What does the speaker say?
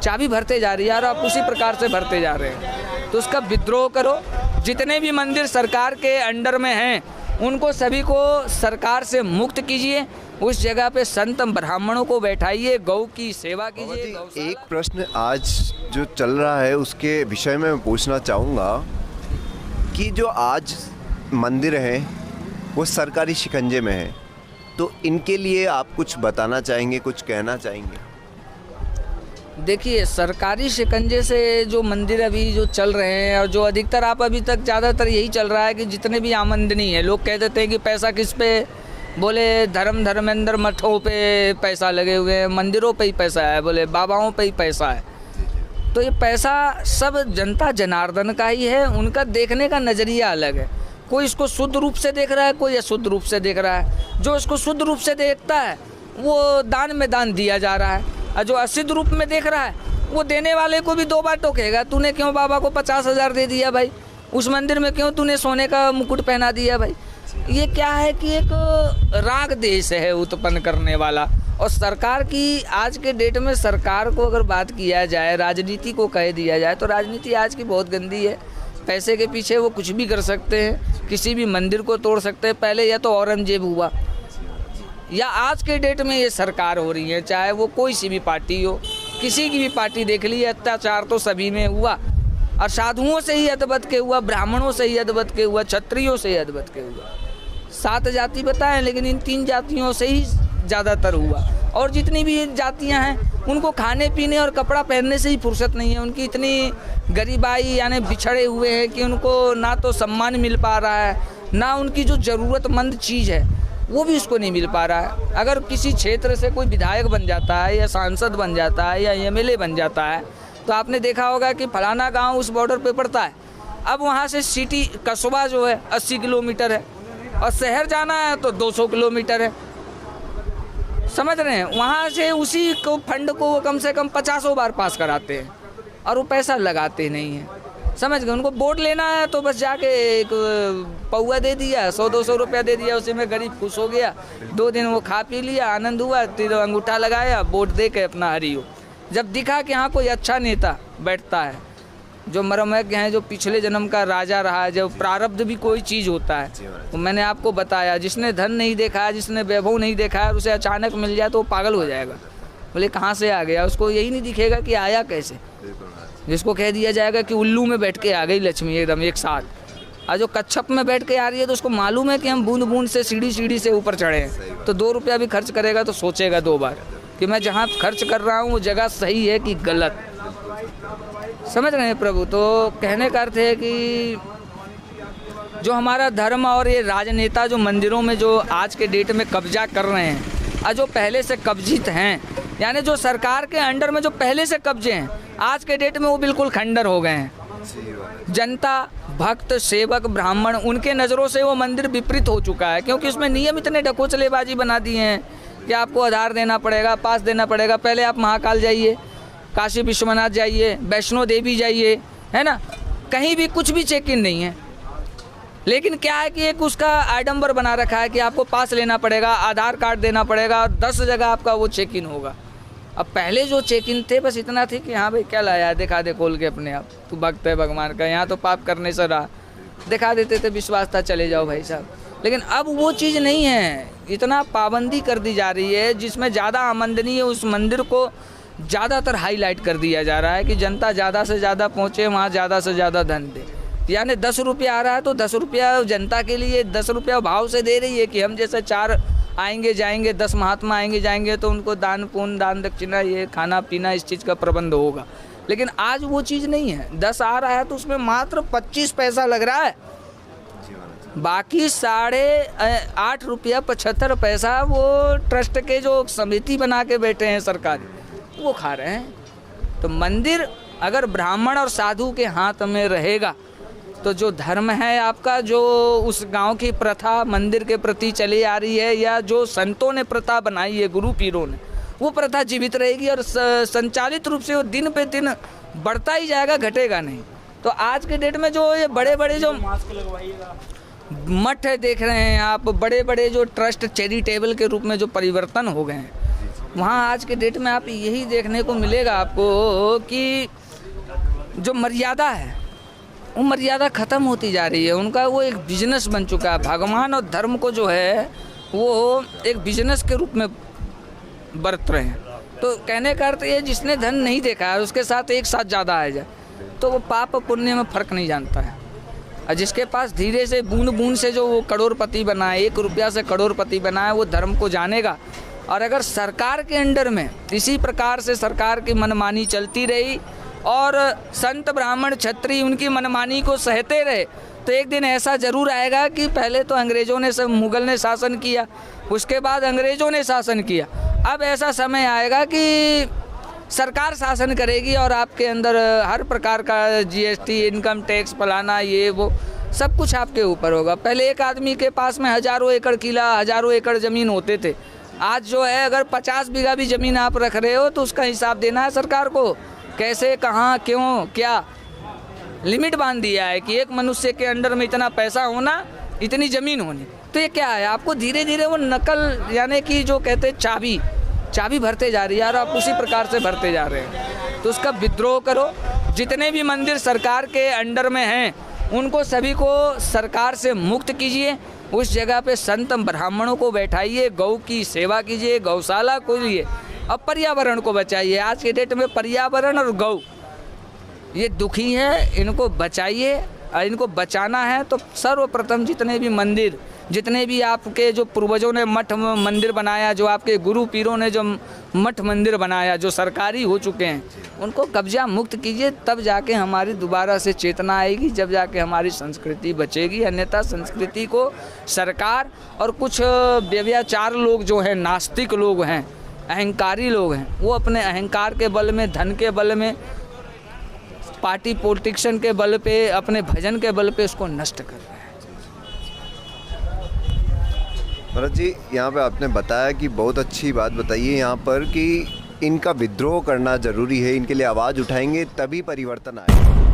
चाबी भरते जा रही है और आप उसी प्रकार से भरते जा रहे हैं। तो उसका विद्रोह करो। जितने भी मंदिर सरकार के अंडर में हैं उनको सभी को सरकार से मुक्त कीजिए। उस जगह पे संत ब्राह्मणों को बैठाइए, गौ की सेवा कीजिए। एक प्रश्न आज जो चल रहा है उसके विषय में मैं पूछना चाहूँगा कि जो आज मंदिर हैं वो सरकारी शिकंजे में है, तो इनके लिए आप कुछ बताना चाहेंगे, कुछ कहना चाहेंगे? देखिए, सरकारी शिकंजे से जो मंदिर अभी जो चल रहे हैं और जो अधिकतर आप अभी तक ज़्यादातर यही चल रहा है कि जितने भी आमदनी है, लोग कह देते हैं कि पैसा किस पे, बोले धर्मेंद्र मठों पे पैसा लगे हुए हैं, मंदिरों पे ही पैसा है, बोले बाबाओं पे ही पैसा है। तो ये पैसा सब जनता जनार्दन का ही है, उनका देखने का नज़रिया अलग है। कोई इसको शुद्ध रूप से देख रहा है, कोई अशुद्ध रूप से देख रहा है। जो इसको शुद्ध रूप से देखता है वो दान में दान दिया जा रहा है, और जो असिद्ध रूप में देख रहा है वो देने वाले को भी दो बार टोकेगा, तूने क्यों बाबा को 50,000 दे दिया भाई, उस मंदिर में क्यों तूने सोने का मुकुट पहना दिया भाई। ये क्या है कि एक राग देश है उत्पन्न करने वाला। और सरकार की आज के डेट में सरकार को अगर बात किया जाए, राजनीति को कह दिया जाए, तो राजनीति आज की बहुत गंदी है। पैसे के पीछे वो कुछ भी कर सकते हैं, किसी भी मंदिर को तोड़ सकते हैं। पहले या तो औरंगजेब हुआ, या आज के डेट में ये सरकार हो रही है, चाहे वो कोई सी भी पार्टी हो, किसी की भी पार्टी देख ली, अत्याचार तो सभी में हुआ। और साधुओं से ही अदबद के हुआ, ब्राह्मणों से ही अदबद के हुआ, क्षत्रियों से ही अदबद के हुआ। 7 जाति बताएं, लेकिन इन 3 जातियों से ही ज़्यादातर हुआ। और जितनी भी जातियां हैं उनको खाने पीने और कपड़ा पहनने से ही फुर्सत नहीं है। उनकी इतनी गरीबाई यानी बिछड़े हुए हैं कि उनको ना तो सम्मान मिल पा रहा है, ना उनकी जो ज़रूरतमंद चीज़ है वो भी उसको नहीं मिल पा रहा है। अगर किसी क्षेत्र से कोई विधायक बन जाता है या सांसद बन जाता है या एमएलए बन जाता है, तो आपने देखा होगा कि फलाना गांव उस बॉर्डर पे पड़ता है। अब वहाँ से सिटी कस्बा जो है 80 किलोमीटर है, और शहर जाना है तो 200 किलोमीटर है। समझ रहे हैं? वहाँ से उसी को फंड को वो कम से कम 50 बार पास कराते हैं और वो पैसा लगाते नहीं हैं। समझ गए? उनको वोट लेना है तो बस जाके एक पौवा दे दिया, 100-200 रुपया दे दिया, उसी में गरीब खुश हो गया। 2 दिन वो खा पी लिया, आनंद हुआ, फिर अंगूठा लगाया, वोट दे के अपना हरी हो। जब दिखा कि हाँ कोई अच्छा नेता बैठता है जो मर्मज्ञ हैं, जो पिछले जन्म का राजा रहा है, जब प्रारब्ध भी कोई चीज़ होता है, तो मैंने आपको बताया, जिसने धन नहीं देखा है, जिसने वैभव नहीं देखा है, उसे अचानक मिल जाए तो वो पागल हो जाएगा। बोले कहाँ से आ गया, उसको यही नहीं दिखेगा कि आया कैसे। जिसको कह दिया जाएगा कि उल्लू में बैठ के आ गई लक्ष्मी एकदम एक साथ, और जो कच्छप में बैठ के आ रही है तो उसको मालूम है कि हम बूंद बूंद से सीढ़ी से ऊपर चढ़े हैं। तो 2 रुपया भी खर्च करेगा तो सोचेगा 2 बार कि मैं जहाँ खर्च कर रहा हूँ वो जगह सही है कि गलत। समझ रहे हैं प्रभु? तो कहने का अर्थ है कि जो हमारा धर्म और ये राजनेता जो मंदिरों में जो आज के डेट में कब्जा कर रहे हैं, और जो पहले से कब्जित हैं, यानी जो सरकार के अंडर में जो पहले से कब्जे हैं, आज के डेट में वो बिल्कुल खंडर हो गए हैं। जनता, भक्त, सेवक, ब्राह्मण, उनके नज़रों से वो मंदिर विपरीत हो चुका है, क्योंकि उसमें नियम इतने ढकोचलेबाजी बना दिए हैं कि आपको आधार देना पड़ेगा, पास देना पड़ेगा। पहले आप महाकाल जाइए, काशी विश्वनाथ जाइए, वैष्णो देवी जाइए, है ना, कहीं भी कुछ भी चेक इन नहीं है। लेकिन क्या है कि एक उसका आडंबर बना रखा है कि आपको पास लेना पड़ेगा, आधार कार्ड देना पड़ेगा, 10 जगह आपका वो चेक इन होगा। अब पहले जो चेक इन थे बस इतना थे कि हाँ भाई क्या लाया, दिखा दे खोल के अपने आप, तू भक्त है भगवान का, यहाँ तो पाप करने से रहा, दिखा देते थे, विश्वास था, चले जाओ भाई साहब। लेकिन अब वो चीज़ नहीं है, इतना पाबंदी कर दी जा रही है, जिसमें ज़्यादा आमदनी है उस मंदिर को ज़्यादातर हाईलाइट कर दिया जा रहा है कि जनता ज़्यादा से ज़्यादा पहुँचे, वहाँ ज़्यादा से ज़्यादा धन दे। यानी 10 रुपया आ रहा है तो 10 रुपया जनता के लिए 10 रुपया भाव से दे रही है कि हम जैसे 4 आएंगे जाएंगे, 10 महात्मा आएंगे जाएंगे तो उनको दान पुण्य, दान दक्षिणा, ये खाना पीना, इस चीज़ का प्रबंध होगा। लेकिन आज वो चीज़ नहीं है। 10 आ रहा है तो उसमें मात्र 25 पैसा लग रहा है, बाकी 8.5 रुपया 75 पैसा वो ट्रस्ट के जो समिति बना के बैठे हैं सरकारी, वो खा रहे हैं। तो मंदिर अगर ब्राह्मण और साधु के हाथ में रहेगा तो जो धर्म है आपका, जो उस गांव की प्रथा मंदिर के प्रति चली आ रही है, या जो संतों ने प्रथा बनाई है, गुरु पीरों ने, वो प्रथा जीवित रहेगी और संचालित रूप से वो दिन पे दिन बढ़ता ही जाएगा, घटेगा नहीं। तो आज के डेट में जो ये बड़े बड़े जो मठ देख रहे हैं आप, बड़े बड़े जो ट्रस्ट चैरिटेबल के रूप में जो परिवर्तन हो गए हैं, वहाँ आज के डेट में आप यही देखने को मिलेगा आपको कि जो मर्यादा है वो मर्यादा ख़त्म होती जा रही है। उनका वो एक बिजनेस बन चुका है। भगवान और धर्म को जो है वो एक बिजनेस के रूप में बरत रहे हैं। तो कहने का अर्थ ये, जिसने धन नहीं देखा है उसके साथ एक साथ ज़्यादा आ जाए तो वो पाप और पुण्य में फ़र्क नहीं जानता है। और जिसके पास धीरे से बूंद बूंद से जो वो करोड़पति बना है, 1 रुपया से करोड़पति बना है, वो धर्म को जानेगा। और अगर सरकार के अंडर में इसी प्रकार से सरकार की मनमानी चलती रही और संत ब्राह्मण क्षत्रिय उनकी मनमानी को सहते रहे तो एक दिन ऐसा ज़रूर आएगा कि पहले तो अंग्रेज़ों ने सब मुग़ल ने शासन किया, उसके बाद अंग्रेज़ों ने शासन किया, अब ऐसा समय आएगा कि सरकार शासन करेगी और आपके अंदर हर प्रकार का GST, इनकम टैक्स, फलाना ये वो सब कुछ आपके ऊपर होगा। पहले एक आदमी के पास में हज़ारों एकड़ किला, हज़ारों एकड़ ज़मीन होते थे। आज जो है अगर 50 बीघा भी ज़मीन आप रख रहे हो तो उसका हिसाब देना है सरकार को। कैसे, कहाँ, क्यों, क्या लिमिट बांध दिया है कि एक मनुष्य के अंडर में इतना पैसा होना, इतनी ज़मीन होनी। तो ये क्या है, आपको धीरे धीरे वो नकल यानी कि जो कहते हैं चाबी भरते जा रही है और आप उसी प्रकार से भरते जा रहे हैं। तो उसका विद्रोह करो। जितने भी मंदिर सरकार के अंडर में हैं उनको सभी को सरकार से मुक्त कीजिए। उस जगह पे संत ब्राह्मणों को बैठाइए, गौ की सेवा कीजिए, गौशाला खोलिए और पर्यावरण को बचाइए। आज के डेट में पर्यावरण और गौ ये दुखी है, इनको बचाइए। और इनको बचाना है तो सर्वप्रथम जितने भी मंदिर, जितने भी आपके जो पूर्वजों ने मठ मंदिर बनाया, जो आपके गुरु पीरों ने जो मठ मंदिर बनाया, जो सरकारी हो चुके हैं, उनको कब्जा मुक्त कीजिए। तब जाके हमारी दोबारा से चेतना आएगी, जब जाके हमारी संस्कृति बचेगी। अन्यथा संस्कृति को सरकार और कुछ व्यभिचार लोग जो हैं, नास्तिक लोग हैं, अहंकारी लोग हैं, वो अपने अहंकार के बल में, धन के बल में, पार्टी पॉलिटिक्सन के बल पे, अपने भजन के बल पे उसको नष्ट कर रहे हैं। भरत जी, यहाँ पे आपने बताया कि बहुत अच्छी बात बताई है यहाँ पर कि इनका विद्रोह करना ज़रूरी है, इनके लिए आवाज़ उठाएंगे तभी परिवर्तन आएगा।